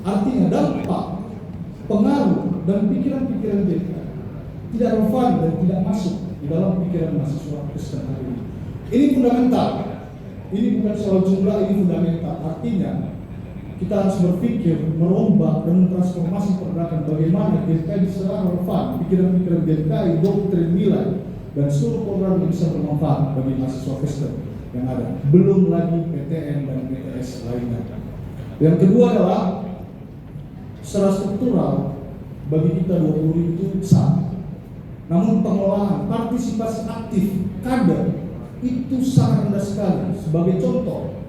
Artinya dampak, pengaruh, dan pikiran-pikiran mereka tidak relevan dan tidak masuk di dalam pikiran mahasiswa Kristen hari ini. Ini fundamental. Ini bukan soal jumlah, ini fundamental. Artinya kita harus berpikir, merombak dan mentransformasi pergerakan bagaimana GKI bisa relevan, pikiran-pikiran GKI, doktrin, nilai, dan seluruh program yang bisa bermanfaat bagi mahasiswa Kristen yang ada. Belum lagi PTN dan PTS lainnya. Yang kedua adalah secara struktural bagi kita 20.000 itu besar. Namun pengelolaan partisipasi aktif kader itu sangat rendah sekali. Sebagai contoh,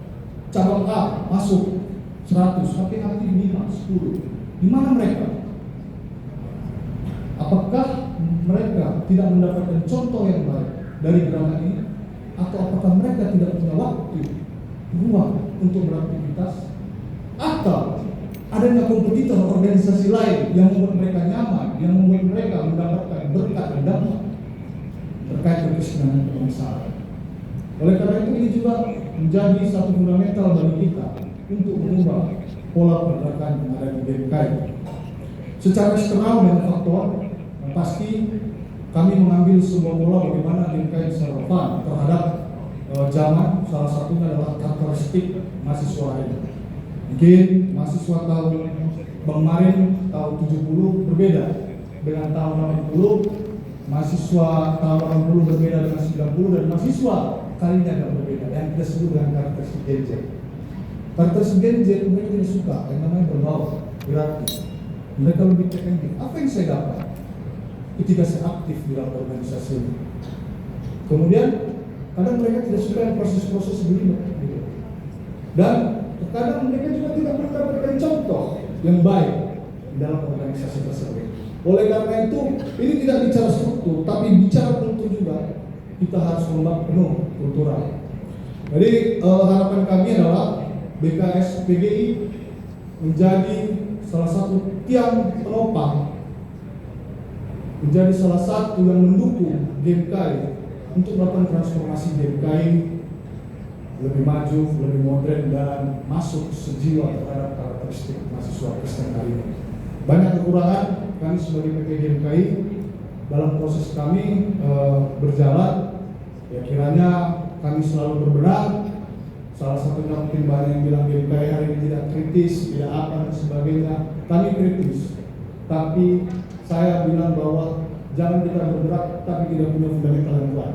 cabang A masuk 100, tapi aktif 5, 10. Di mana mereka? Apakah mereka tidak mendapatkan contoh yang baik dari gerakan ini? Atau apakah mereka tidak punya waktu, ruang untuk beraktivitas? Atau adanya kompetitor organisasi lain yang membuat mereka nyaman, yang membuat mereka mendapatkan berkat dan dampak terkait kekesenangan kebangsaan. Oleh karena itu ini juga menjadi satu fundamental bagi kita untuk mengubah pola pergerakan yang ada di GKI. Secara eksternal dan faktor, yang pasti kami mengambil sebuah pola bagaimana GKI bisa relevan terhadap zaman. Salah satunya adalah karakteristik mahasiswa ini. Mungkin mahasiswa tahun kemarin tahun 70 berbeda dengan tahun 80, mahasiswa tahun 80 berbeda dengan 90, dan mahasiswa kali ini agak berbeda yang kita sebut dengan karakteristik Gen Z. Karakteristik Gen Z mereka tidak suka yang namanya berbau, berarti mereka lebih teknik. Apa yang saya dapat ketika saya aktif di dalam organisasi ini? Kemudian kadang mereka tidak suka yang proses-proses begini, gitu. Dan terkadang mereka juga tidak mendapatkan contoh yang baik di dalam organisasi tersebut. Oleh karena itu, ini tidak bicara struktur, tapi bicara kultur juga. Kita harus membangun penuh kultural. Jadi harapan kami adalah BKS PGI menjadi salah satu tiang penopang, menjadi salah satu yang mendukung GKI untuk melakukan transformasi GKI lebih maju, lebih modern, dan masuk sejiwa terhadap karakteristik mahasiswa Kristen hari ini. Banyak kekurangan kami sebagai PT GKI dalam proses kami berjalan. Ya kiranya kami selalu berbenah. Salah satunya mungkin banyak yang bilang GKI hari ini tidak kritis, tidak apa dan sebagainya. Kami kritis, tapi saya bilang bahwa jangan kita bergerak tapi tidak punya fundamental yang kuat.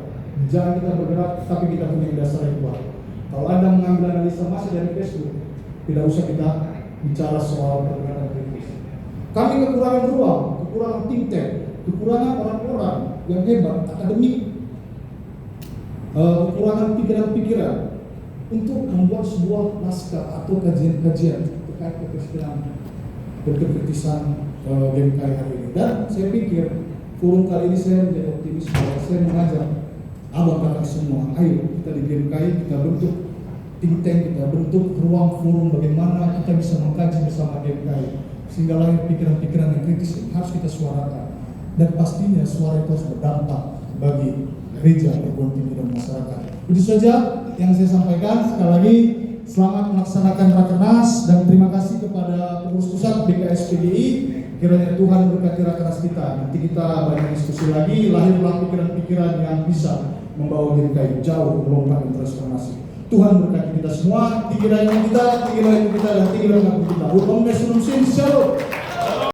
Jangan kita bergerak tapi kita punya dasar yang kuat. Kalau Anda mengambil analisa masa dari Facebook, tidak usah kita bicara soal pergerakan kritis. Kami kekurangan ruang, kekurangan think tank, kekurangan orang-orang yang hebat, akademik, kekurangan pikiran-pikiran untuk membuat sebuah naskah atau kajian-kajian terkait kekritisan GKI hari ini. Dan saya pikir forum kali ini saya menjadi optimis bahwa saya mengajak abang kakak semua, ayo kita di GKI kita bentuk think tank, kita bentuk ruang forum bagaimana kita bisa mengkaji bersama GKI sehingga lahir pikiran-pikiran yang kritis yang harus kita suarakan, dan pastinya suara itu harus berdampak bagi gereja, perguruan tinggi dan masyarakat. Itu saja yang saya sampaikan. Sekali lagi selamat melaksanakan Rakernas dan terima kasih kepada pengurus pusat BKS PGI. Kiranya Tuhan berkati Rakernas kita. Nanti kita banyak diskusi lagi, lahirlah pikiran-pikiran yang bisa membawa GKI jauh melompat dan transformasi. Tuhan berkati kita semua, tinggi dalam kita, dan tinggi dalam kita. Hukum Shalom.